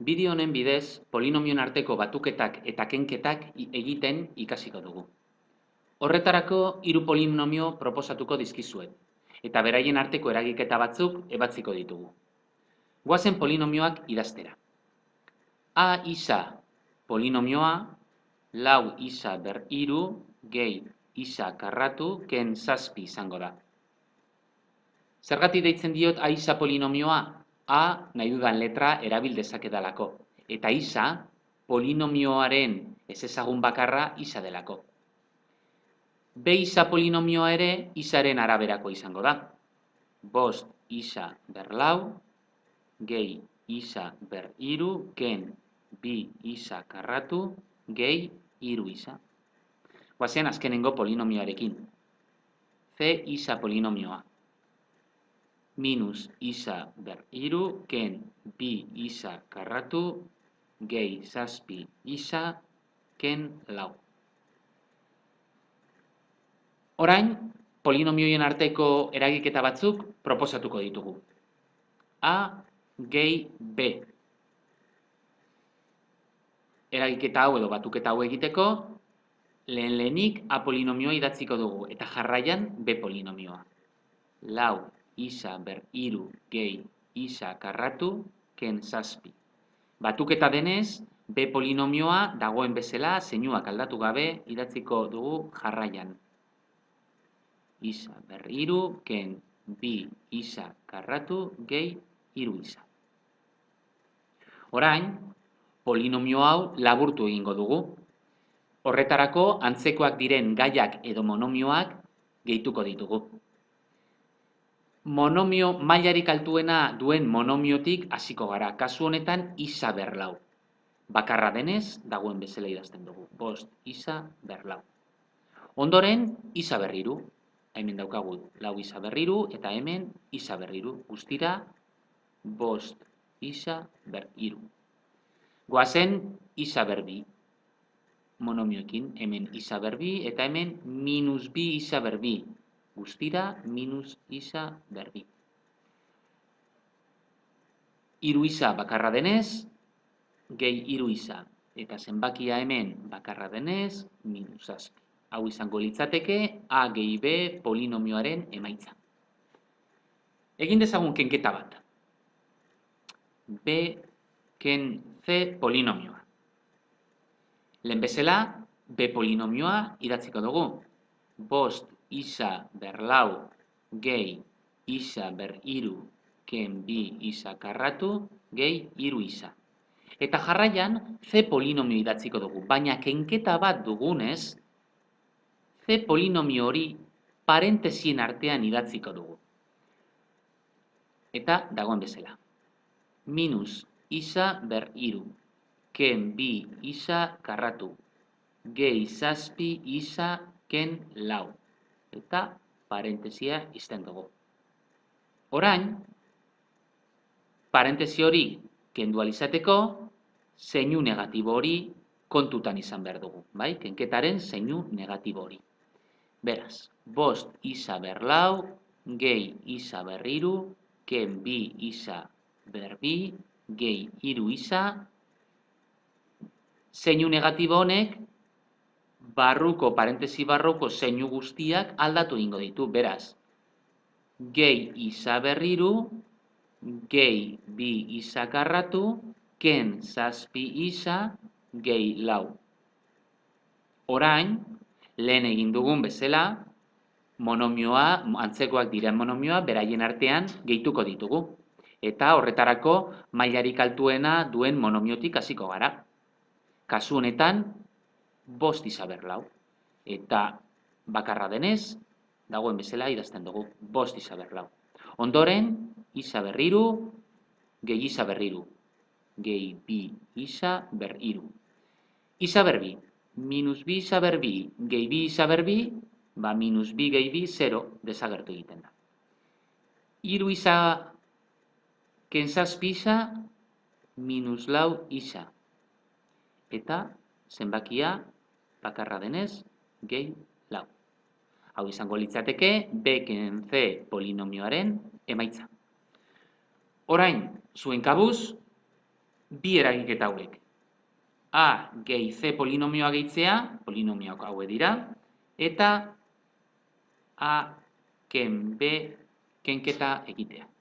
Bideo honen bidez, polinomioen arteko batuketak eta kenketak egiten ikasiko dugu. Horretarako, 3 polinomio proposatuko dizkizuet, eta beraien arteko eragiketa batzuk ebatziko ditugu. Goazen polinomioak idaztera. A isa polinomioa, lau isa ber iru, gehi isa karratu, ken 7 izango da. Zergatik deitzen diot A isa polinomioa? A nahi dudan letra erabil dezakedalako, eta isa polinomioaren ezezagun bakarra isa delako. B isa polinomioa ere isaren araberako izango da. 5 isa ber lau, gehi isa ber iru, ken 2 isa karratu, gehi 3 isa. Goazen azkenengo polinomioarekin. C isa polinomioa. Minus isa ber iru, ken 2 isa karratu, gehi 7 isa, ken lau. Orain, polinomioen arteko eragiketa batzuk proposatuko ditugu. A gehi B. Eragiketa hau edo batuketa hau egiteko, lehenik A polinomioa idatziko dugu, eta jarraian B polinomioa. Lau isa ber iru, gehi isa karratu, ken 7. Batuketa denez, B polinomioa dagoen bezala, zeinuak aldatu gabe, idatziko dugu jarraian. Isa ber iru, ken 2 isa karratu, gehi 3 isa. Orain, polinomio hau laburtu egingo dugu. Horretarako, antzekoak diren gaiak edo monomioak gehituko ditugu. Monomio mailarik altuena duen monomiotik hasiko gara. Kasu honetan, isa ber lau. Bakarra denez, dagoen bezala idazten dugu. 5 isa ber lau. Ondoren, isa ber iru. Hemen daukagu lau isa ber iru, eta hemen isa ber iru. Guztira, 5 isa ber iru. Goazen, isa ber bi. Monomioekin, hemen isa ber bi, eta hemen minus 2 isa ber bi. Guztira, minus isa ber bi. 3 isa bakarra denez, gehi 3 isa. Eta zenbakia hemen bakarra denez, minus 7. Hau izango litzateke A gehi B polinomioaren emaitza. Egin dezagun kenketa bat. B ken C polinomioa. Lehen bezala, B polinomioa idatziko dugu. 5 isa ber lau, gehi isa ber iru, ken 2 isa karratu, gehi 3 isa. Eta jarraian, C polinomio idatziko dugu, baina kenketa bat dugunez, C polinomio hori parentesien artean idatziko dugu. Eta dagoen bezala. Minus isa ber iru, ken 2 isa karratu, gehi 7 isa ken lau. Eta parentesia izten dugu. Orain, parentesi hori kendu ahal izateko, zeinu negatibo hori kontutan izan behar dugu. Bai? Kenketaren zeinu negatibo hori. Beraz, 5 isa ber lau, gehi isa ber iru, ken 2 isa ber bi, gehi 3 isa. Zeinu negatibo honek, parentesi barruko zeinu guztiak aldatu egingo ditu. Beraz, gehi isa ber iru, gehi 2 isa karratu, ken 7 isa, gehi lau. Orain, lehen egin dugun bezala, monomioa, antzekoak diren monomioa, beraien artean gehituko ditugu. Eta horretarako, mailarik altuena duen monomiotik hasiko gara. Kasu honetan, 5 isa ber lau. Eta bakarra denez, dagoen bezala idazten dugu, 5 isa ber lau. Ondoren, isa ber iru, gehi isa ber iru, gehi 2 isa ber iru. Isa ber bi, minus 2 isa ber bi, gehi 2 isa ber bi, minus 2 gehi 2, 0, desagertu egiten da. 3 isa, ken 7 isa, minus lau isa. Eta zenbakia bakarra denez, gehi lau. Hau izango litzateke B ken C polinomioaren emaitza. Orain, zuen kabuz, bi eragiketa hauek. A gehi C polinomioa gehitzea, polinomioak hauek dira, eta A ken B kenketa egitea.